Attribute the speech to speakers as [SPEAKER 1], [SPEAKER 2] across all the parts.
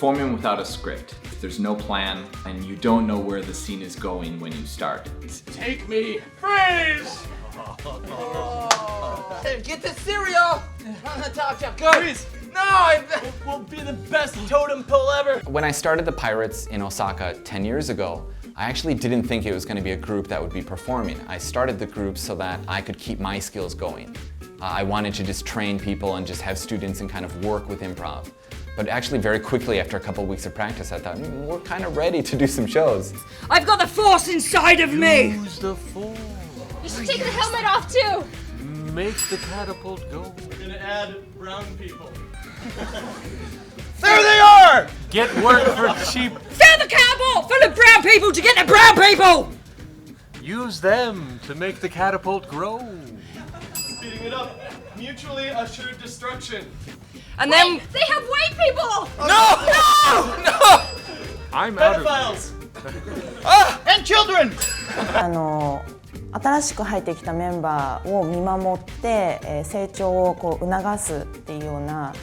[SPEAKER 1] performing without a script. There's no plan, and you don't know where the scene is going when you start.
[SPEAKER 2] Take me, freeze!
[SPEAKER 3] Get the cereal on the top shelf. Go. Freeze. No,
[SPEAKER 2] We'll be the best totem pole ever.
[SPEAKER 4] When I started the Pirates in Osaka 10 years ago, I actually didn't think it was going to be a group that would be performing. I started the group so that I could keep my skills going. I wanted to just train people and just have students and kind of work with improv. But actually very quickly after a couple of weeks of practice, I thought, we're kind of ready to do some shows.
[SPEAKER 5] I've got the force inside of me!
[SPEAKER 2] Use the force.
[SPEAKER 6] You should take the helmet off too!
[SPEAKER 2] Make the catapult go. We're gonna add brown people.
[SPEAKER 3] there they are!
[SPEAKER 2] Get work for cheap.
[SPEAKER 5] Fill the catapult full of brown people to get the brown people!
[SPEAKER 2] Use them to make the catapult grow. Speeding it up. Mutually assured destruction.
[SPEAKER 5] And then
[SPEAKER 6] Wait, they have white people!
[SPEAKER 3] No!
[SPEAKER 2] I'm out of
[SPEAKER 3] Pedophiles! And children!
[SPEAKER 7] 新しく入ってきたメンバーを見守って、成長をこう促すっていうような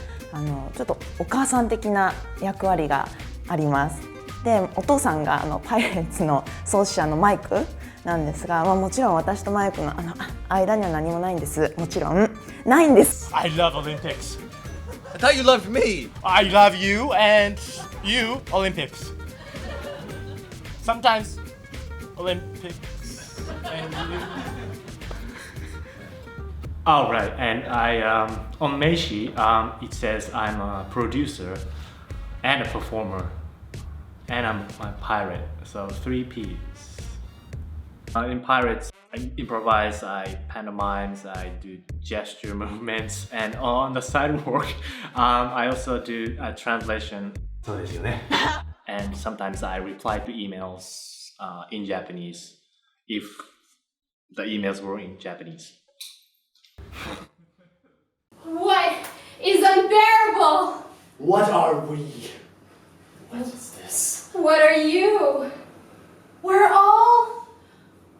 [SPEAKER 7] ちょっとお母さん的な役割があります。で、お父さんがパイレーツの創始者のマイクなんですが、もちろん私とマイクの間には何もないんです。もちろんないんです。
[SPEAKER 2] I love Olympics.
[SPEAKER 3] I thought you loved me.
[SPEAKER 2] I love you and you Olympics. Sometimes Olympics and you.
[SPEAKER 8] Oh, right, and I, on Meishi, it says I'm a producer and a performer, and I'm a pirate, so 3 Ps. In Pirates, I improvise, I pantomimes, I do gesture movements, and on the side work, I also do a translation. そうですよね. And sometimes I reply to emails in Japanese, if the emails were in Japanese.
[SPEAKER 6] What is unbearable?
[SPEAKER 9] What are we? What is this?
[SPEAKER 6] What are you? We're all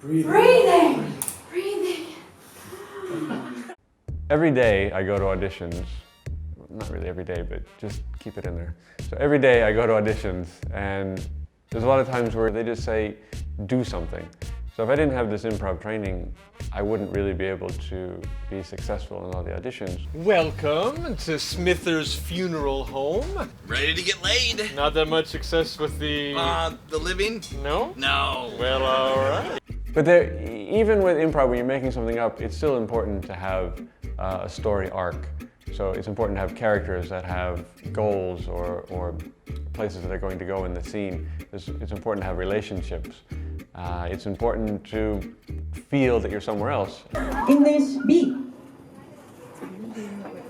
[SPEAKER 6] breathing.
[SPEAKER 10] Every day I go to auditions. Not really every day, but just keep it in there. So every day I go to auditions, and there's a lot of times where they just say, do something. So if I didn't have this improv training, I wouldn't really be able to be successful in all the auditions.
[SPEAKER 2] Welcome to Smither's funeral home.
[SPEAKER 3] Ready to get laid?
[SPEAKER 2] Not that much success with the
[SPEAKER 3] living?
[SPEAKER 2] No?
[SPEAKER 3] No.
[SPEAKER 2] Well, alright.
[SPEAKER 10] But there, even with improv, when you're making something up, it's still important to have a story arc. So it's important to have characters that have goals or places that are going to go in the scene. It's important to have relationships. It's important to feel that you're somewhere else.
[SPEAKER 5] English B.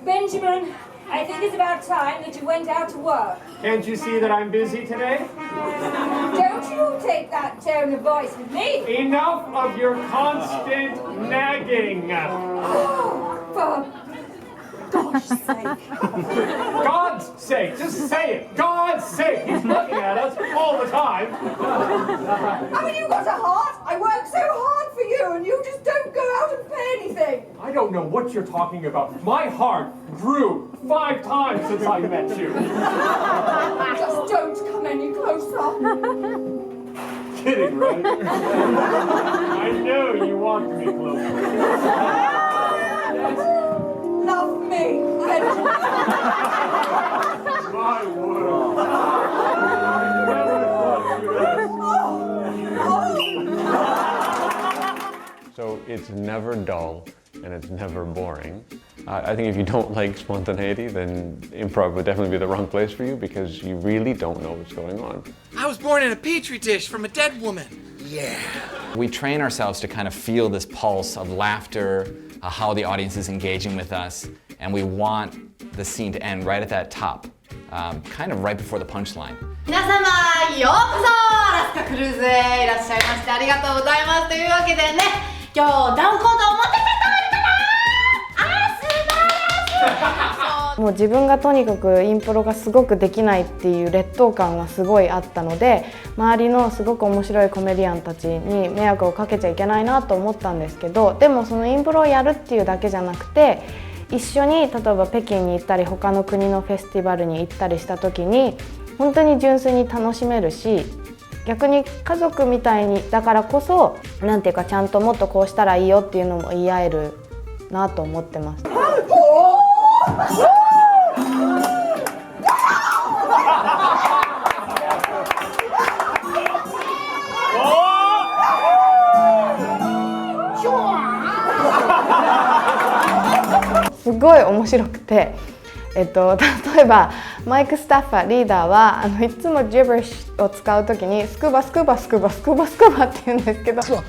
[SPEAKER 11] Benjamin, I think it's about time that you went out to work.
[SPEAKER 9] Can't you see that I'm busy today?
[SPEAKER 11] Don't you take that tone of voice with me.
[SPEAKER 9] Enough of your constant nagging.
[SPEAKER 11] For gosh sake.
[SPEAKER 9] God's sake, just say it. God's sake, he's looking at us all the time.
[SPEAKER 11] Haven't you got a heart? I work so hard for you and you just don't go out and pay anything.
[SPEAKER 9] I don't know what you're talking about. My heart grew 5 times since I met you.
[SPEAKER 11] Just don't come any closer.
[SPEAKER 9] Kidding, right? I know you want me closer.
[SPEAKER 11] Love me.
[SPEAKER 9] My word. I never thought you'd ask.
[SPEAKER 10] So it's never dull and it's never boring. I think if you don't like spontaneity, then improv would definitely be the wrong place for you because you really don't know what's going on.
[SPEAKER 3] I was born in a petri dish from a dead woman. Yeah.
[SPEAKER 4] We train ourselves to kind of feel this pulse of laughter, how the audience is engaging with us, and we want the scene to end right at that top, kind of right before the punchline.
[SPEAKER 6] 皆様ようこそアラスカクルーズへいらっしゃいましてありがとうございますというわけでね、今日ダウンコートを持ってきた人はいるかな？
[SPEAKER 7] もう自分がとにかくインプロがすごくできないっていう劣等感はすごいあったので、周りのすごく面白いコメディアンたちに迷惑をかけちゃいけないなと思ったんですけど、でもそのインプロをやるっていうだけじゃなくて、一緒に例えば北京に行ったり他の国のフェスティバルに行ったりした時に
[SPEAKER 12] 本当に純粋に楽しめるし、逆に家族みたいにだからこそなんていうかちゃんともっとこうしたらいいよっていうのも言い合えるなと思ってます。すごい面白くて、例えばマイク・スタッファーリーダーはいつもジブリッシュを使うときにスクバスクバスクバスクバスクバって言うんですけど、な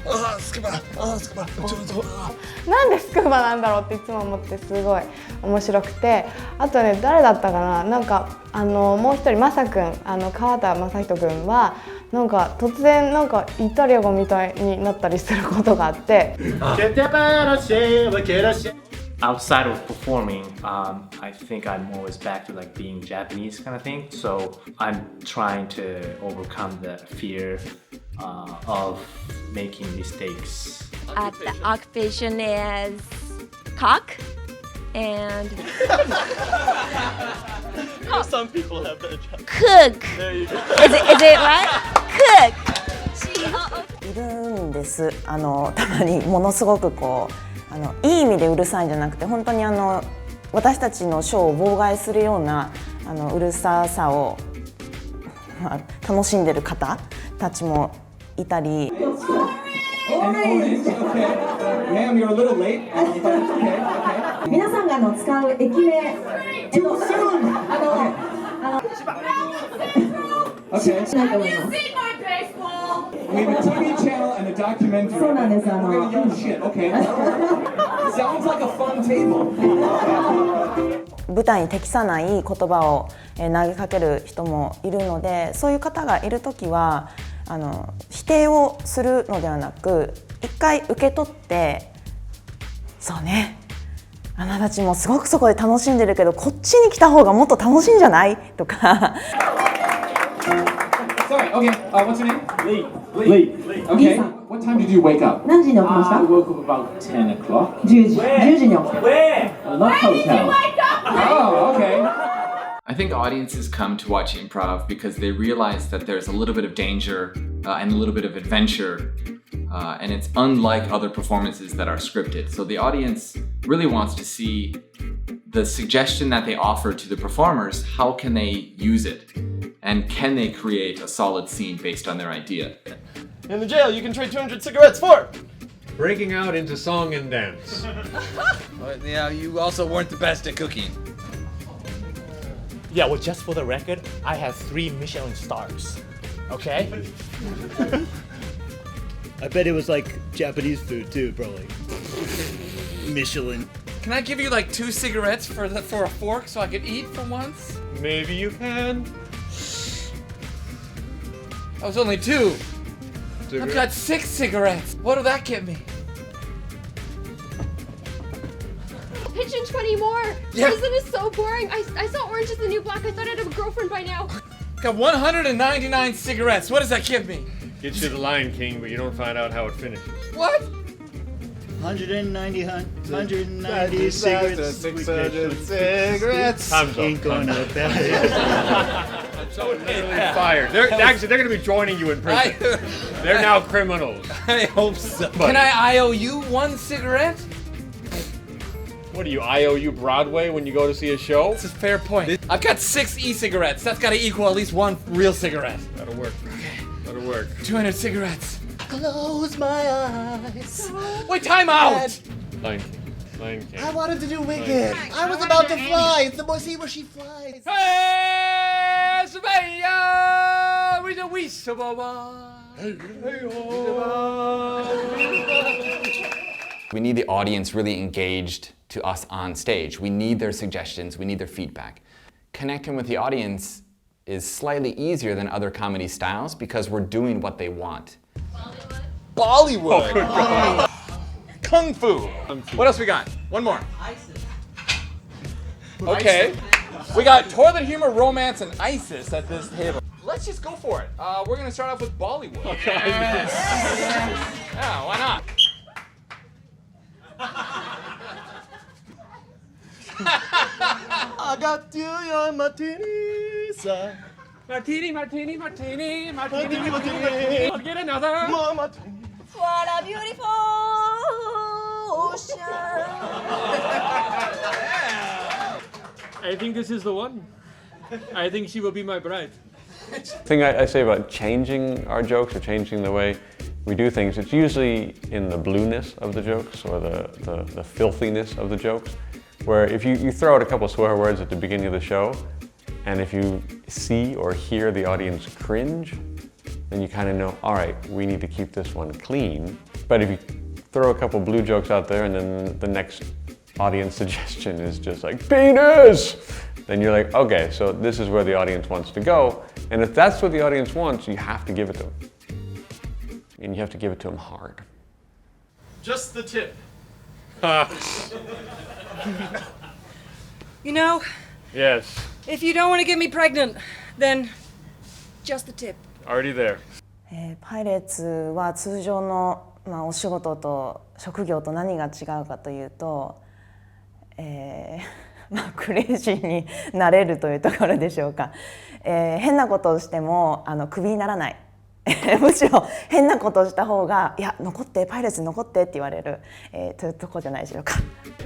[SPEAKER 12] んでスクバなんだろうっていつも思ってすごい面白くて、あとね誰だったかな、なんかもう一人マサ君川畑誠仁君はなんか突然なんかイタリア語みたいになったりすることがあって。
[SPEAKER 8] Outside of performing, I think I'm always back to like being Japanese kind of thing. So I'm trying to overcome the fear of making mistakes.
[SPEAKER 13] The occupation is cock and
[SPEAKER 2] Some people have that job.
[SPEAKER 13] cook.
[SPEAKER 2] There you go.
[SPEAKER 13] Is it what? Cook.
[SPEAKER 7] いるんです。たまにものすごくこういい意味でうるさいんじゃなくて、本当に私たちのショーを妨害するようなうるささを、楽しんでる方たちもいたり。
[SPEAKER 11] 皆さんが使う駅名、
[SPEAKER 1] We have a TV channel and a documentary.
[SPEAKER 11] そうなんです。
[SPEAKER 1] We're gonna yell shit. Okay. Sounds like a fun table.
[SPEAKER 7] 舞台に適さない言葉を投げかける人もいるので、そういう方がいるときは否定をするのではなく、一回受け取って、そうね、あなたたちもすごくそこで楽しんでるけど、こっちに来た方がもっと楽しいんじゃないとか。
[SPEAKER 1] Sorry, okay, what's your name? Lee. Okay, what time did you wake up?
[SPEAKER 11] 何時に起きました？
[SPEAKER 1] I woke up about 10 o'clock.
[SPEAKER 11] 10時に起きた。
[SPEAKER 1] Where? Not hotel. Oh, okay. I think audiences come to watch improv because they realize that there's a little bit of danger and a little bit of adventure, and it's unlike other performances that are scripted. So the audience really wants to see the suggestion that they offer to the performers. How can they use it? And can they create a solid scene based on their idea?
[SPEAKER 2] In the jail, you can trade 200 cigarettes for
[SPEAKER 10] breaking out into song and dance.
[SPEAKER 3] But, yeah, you also weren't the best at cooking.
[SPEAKER 2] Yeah, well, just for the record, I have 3 Michelin stars. Okay?
[SPEAKER 14] I bet it was like Japanese food too, probably. Michelin.
[SPEAKER 3] Can I give you like 2 cigarettes for a fork so I could eat for once?
[SPEAKER 10] Maybe you can.
[SPEAKER 3] That was only 2. I've got 6 cigarettes. What'll that get me?
[SPEAKER 15] Pitch in 20 more.
[SPEAKER 3] Yeah.
[SPEAKER 15] Prison is so boring. I saw Orange is the New Black. I thought I'd have a girlfriend by now.
[SPEAKER 3] Got 199 cigarettes. What does that give me?
[SPEAKER 10] Gets you the Lion King, but you don't find out how it finishes.
[SPEAKER 3] What?
[SPEAKER 14] 190 cigarettes.
[SPEAKER 2] 600 cigarettes.
[SPEAKER 10] Time's up.
[SPEAKER 14] Ain't gonna bet.
[SPEAKER 10] So literally fired. They're going to be joining you in prison. They're now criminals.
[SPEAKER 3] I hope so. Can I IOU 1 cigarette?
[SPEAKER 10] What do you IOU Broadway when you go to see a show?
[SPEAKER 3] That's a fair point. I've got 6 e-cigarettes. That's got to equal at least 1 real cigarette.
[SPEAKER 10] That'll work.
[SPEAKER 3] Okay.
[SPEAKER 10] That'll work.
[SPEAKER 3] 200 cigarettes.
[SPEAKER 2] Close my eyes.
[SPEAKER 3] Wait, time out!
[SPEAKER 10] Lion King.
[SPEAKER 2] I wanted to do Wicked. I was about to fly. It's the most scene where she flies.
[SPEAKER 3] Hey, Savannah! We do we
[SPEAKER 4] We need the audience really engaged to us on stage. We need their suggestions, we need their feedback. Connecting with the audience is slightly easier than other comedy styles because we're doing what they want.
[SPEAKER 3] Bollywood!
[SPEAKER 10] Oh,
[SPEAKER 3] Kung Fu! What else we got? One more. Okay. We got toilet humor, romance, and ISIS at this table. Let's just go for it. We're gonna start off with Bollywood. Yes. Yeah, why not?
[SPEAKER 2] I got you, your martinis.
[SPEAKER 9] Martini, martini, martini, martini, martini. I'll get another. More martini.
[SPEAKER 5] What a beautiful ocean.
[SPEAKER 9] I think this is the one. I think she will be my bride.
[SPEAKER 10] The thing I say about changing our jokes or changing the way we do things, it's usually in the blueness of the jokes or the filthiness of the jokes, where if you throw out a couple swear words at the beginning of the show, and if you see or hear the audience cringe, then you kind of know, all right, we need to keep this one clean. But if you throw a couple blue jokes out there and then the next audience suggestion is just like, penis! Then you're like, okay, so this is where the audience wants to go. And if that's what the audience wants, you have to give it to them. And you have to give it to them hard.
[SPEAKER 2] Just the tip.
[SPEAKER 5] You know,
[SPEAKER 9] Yes,
[SPEAKER 5] if you don't want to get me pregnant, then just the tip.
[SPEAKER 9] already there.
[SPEAKER 7] パイレーツは通常の、お仕事と職業と何が違うかというと、クレイジーになれるというところでしょうか。変なことをしてもクビにならない。むしろ変なことをした方がいや残ってパイレーツに残ってって言われる、というところじゃないでしょうか。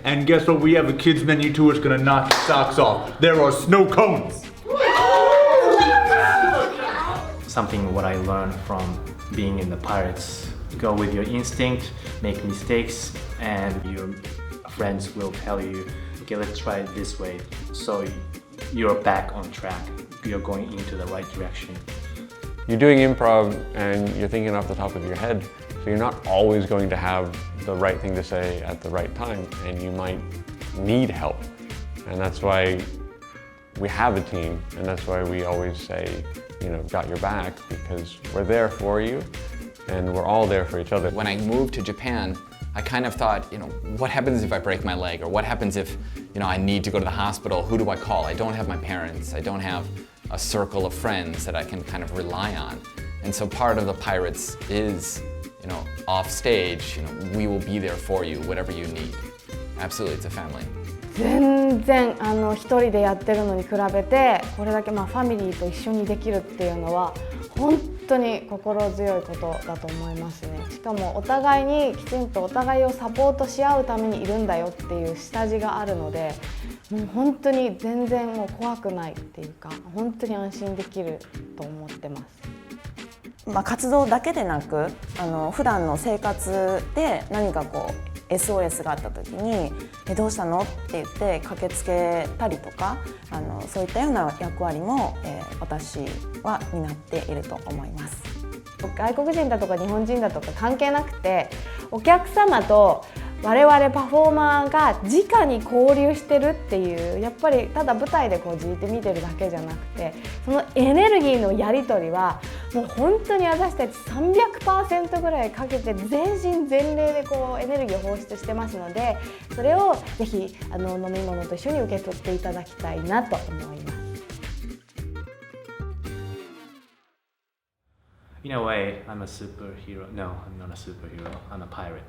[SPEAKER 16] And guess what we have a kids menu too is gonna knock your socks off. There are snow cones.
[SPEAKER 8] Something what I learned from being in the Pirates. Go with your instinct, make mistakes, and your friends will tell you, okay, let's try it this way. So you're back on track. You're going into the right direction.
[SPEAKER 10] You're doing improv and you're thinking off the top of your head, so you're not always going to have the right thing to say at the right time, and you might need help. And that's why we have a team, and that's why we always say, got your back, because we're there for you, and we're all there for each other.
[SPEAKER 4] When I moved to Japan, I kind of thought, what happens if I break my leg? Or what happens if, I need to go to the hospital? Who do I call? I don't have my parents. I don't have a circle of friends that I can kind of rely on. And so part of the Pirates is, off stage, we will be there for you, whatever you need. Absolutely, it's a family.
[SPEAKER 12] 全然一人でやってるのに比べてこれだけファミリーと一緒にできるっていうのは本当に心強いことだと思いますね。しかもお互いにきちんとお互いをサポートし合うためにいるんだよっていう下地があるので、もう本当に全然もう怖くないっていうか本当に安心できると思ってます。
[SPEAKER 7] 活動だけでなく普段の生活で何かSOS があった時に「どうしたの?」って言って駆けつけたりとかそういったような役割も、私は担っていると思います。
[SPEAKER 12] 外国人だとか日本人だとか関係なくてお客様と我々パフォーマーが直に交流してるっていうやっぱりただ舞台でじーって見てるだけじゃなくてそのエネルギーのやり取りはもう本当に私たち 300% ぐらいかけて全身全霊でエネルギーを放出してますのでそれをぜひ飲み物と一緒に受け取っていただきたいなと思います。
[SPEAKER 8] In a way, I'm a superhero. No, I'm not a superhero. I'm a pirate.